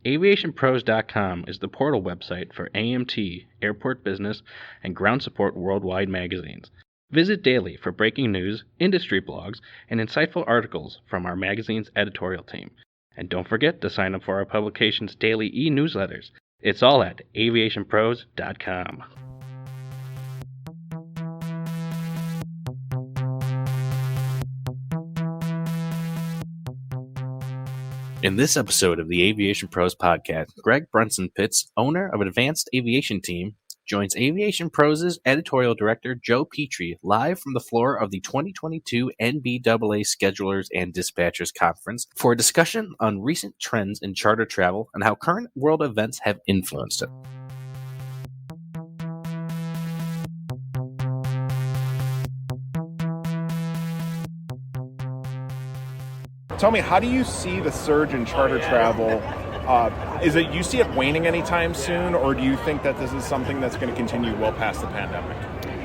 AviationPros.com is the portal website for AMT, Airport Business, and Ground Support Worldwide magazines. Visit daily for breaking news, industry blogs, and insightful articles from our magazine's editorial team. And don't forget to sign up for our publication's daily e-newsletters. It's all at AviationPros.com. In this episode of the Aviation Pros podcast, Gregg Brunson-Pitts, owner of Advanced Aviation Team, joins Aviation Pros' editorial director Joe Petrie live from the floor of the 2022 NBAA Schedulers and Dispatchers Conference for a discussion on recent trends in charter travel and how current world events have influenced it. Tell me, how do you see the surge in charter travel? Is it you see it waning anytime soon, or do you think that this is something that's going to continue well past the pandemic?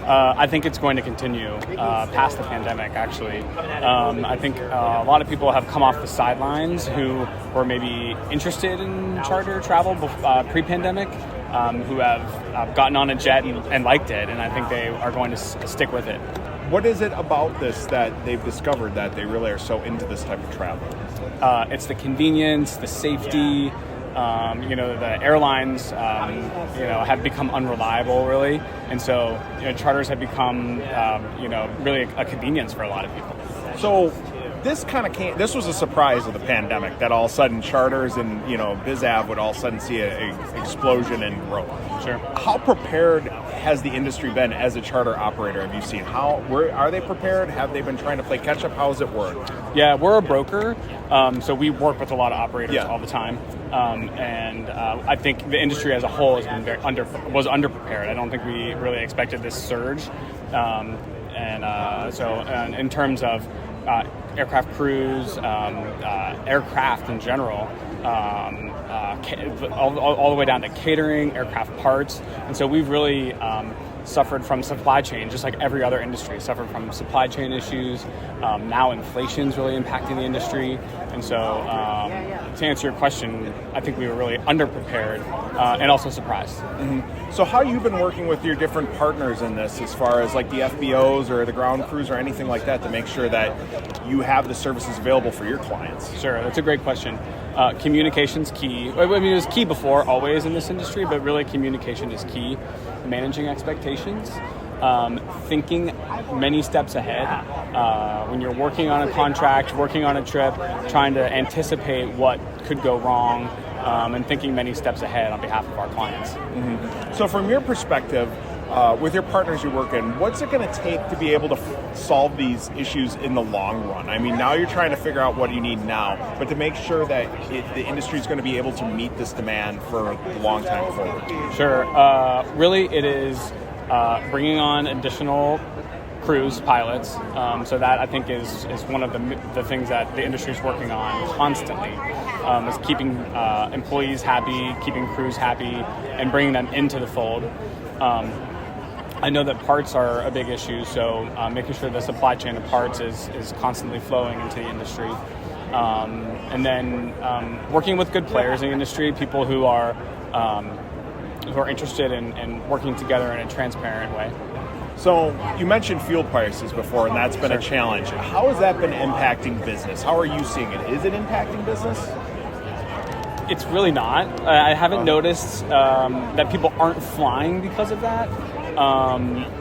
I think it's going to continue past the pandemic, actually. I think a lot of people have come off the sidelines who were maybe interested in charter travel pre-pandemic, who have gotten on a jet and liked it, and I think they are going to stick with it. What is it about this that they've discovered that they really are so into this type of travel? It's the convenience, the safety. The airlines, have become unreliable, really, and so charters have become, really a convenience for a lot of people. So this this was a surprise of the pandemic that all of a sudden charters and BizAv would all of a sudden see an explosion in growth. Sure. How prepared has the industry been as a charter operator? Have you seen are they prepared? Have they been trying to play catch up? How has it worked? Yeah, we're a broker, so we work with a lot of operators all the time, and I think the industry as a whole has been was underprepared. I don't think we really expected this surge, so in terms of aircraft crews, aircraft in general, all the way down to catering, aircraft parts. And so we've really suffered from supply chain, just like every other industry, suffered from supply chain issues. Now inflation's really impacting the industry. And so to answer your question, I think we were really underprepared and also surprised. Mm-hmm. So how have you been working with your different partners in this, as far as like the FBOs or the ground crews or anything like that, to make sure that you have the services available for your clients? Sure, that's a great question. Communication's key. I mean, it was key before, always in this industry, but really communication is key. Managing expectations, thinking many steps ahead. When you're working on a contract, working on a trip, trying to anticipate what could go wrong, and thinking many steps ahead on behalf of our clients. Mm-hmm. So from your perspective, with your partners you work in, what's it going to take to be able to solve these issues in the long run? I mean, now you're trying to figure out what you need now, but to make sure that the industry is going to be able to meet this demand for a long time forward. Sure. Really, it is bringing on additional crews, pilots. So that, I think, is one of the things that the industry is working on constantly, is keeping employees happy, keeping crews happy, and bringing them into the fold. I know that parts are a big issue, so making sure the supply chain of parts is constantly flowing into the industry. And then working with good players in the industry, people who are interested in working together in a transparent way. So you mentioned fuel prices before, and that's been a challenge. How has that been impacting business? How are you seeing it? Is it impacting business? It's really not. I haven't noticed that people aren't flying because of that.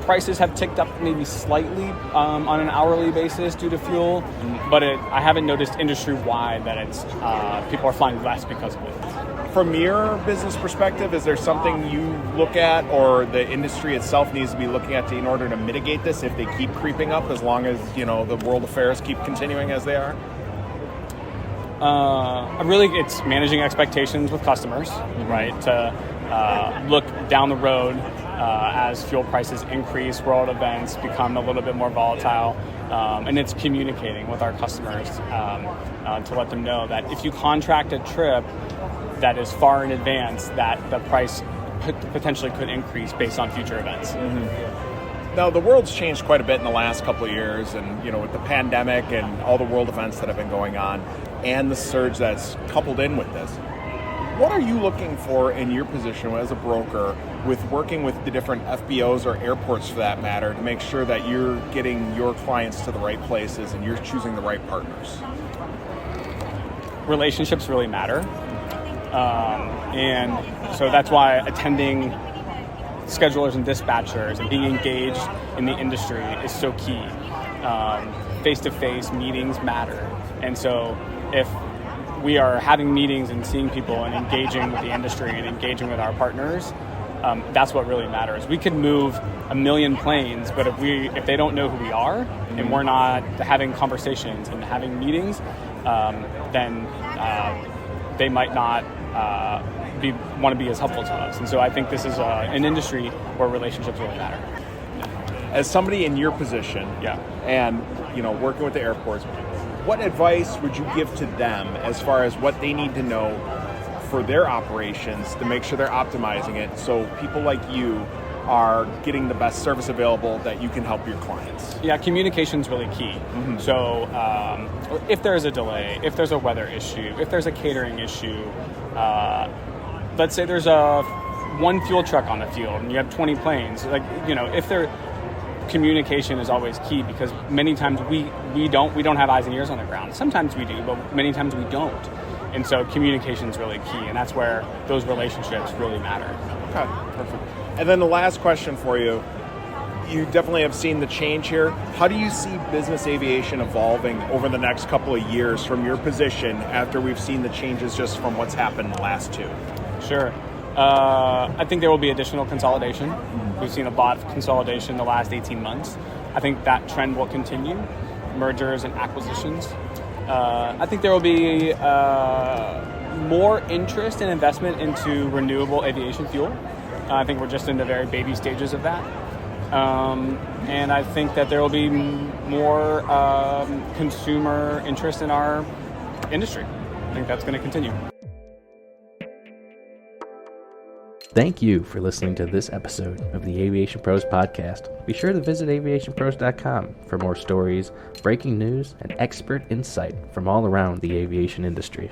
Prices have ticked up maybe slightly on an hourly basis due to fuel, but I haven't noticed industry-wide that it's people are flying less because of it. From your business perspective, is there something you look at, or the industry itself needs to be looking at in order to mitigate this if they keep creeping up, as long as the world affairs keep continuing as they are? Really, it's managing expectations with customers, right? To look down the road as fuel prices increase, world events become a little bit more volatile, and it's communicating with our customers to let them know that if you contract a trip that is far in advance, that the price potentially could increase based on future events. Mm-hmm. Now, the world's changed quite a bit in the last couple of years, and with the pandemic and all the world events that have been going on, and the surge that's coupled in with this. What are you looking for in your position as a broker with working with the different FBOs or airports for that matter to make sure that you're getting your clients to the right places and you're choosing the right partners? Relationships really matter. And so that's why attending schedulers and dispatchers and being engaged in the industry is so key. Face-to-face meetings matter. And so if we are having meetings and seeing people and engaging with the industry and engaging with our partners, that's what really matters. We could move 1 million planes, but if they don't know who we are and we're not having conversations and having meetings, then they might not want to be as helpful to us. And so I think this is an industry where relationships really matter. As somebody in your position, and working with the airports, what advice would you give to them as far as what they need to know for their operations to make sure they're optimizing it so people like you are getting the best service available that you can help your clients? Yeah, communication is really key. Mm-hmm. So if there's a delay, if there's a weather issue, if there's a catering issue, let's say there's one fuel truck on the field and you have 20 planes, communication is always key, because many times we don't have eyes and ears on the ground. Sometimes we do, but many times we don't. And so communication is really key, and that's where those relationships really matter. Okay, perfect. And then the last question for you. You definitely have seen the change here. How do you see business aviation evolving over the next couple of years from your position after we've seen the changes just from what's happened in the last two? Sure. I think there will be additional consolidation. We've seen a lot of consolidation in the last 18 months. I think that trend will continue, mergers and acquisitions. I think there will be more interest and investment into renewable aviation fuel. I think we're just in the very baby stages of that. And I think that there will be more consumer interest in our industry. I think that's going to continue. Thank you for listening to this episode of the Aviation Pros podcast. Be sure to visit AviationPros.com for more stories, breaking news, and expert insight from all around the aviation industry.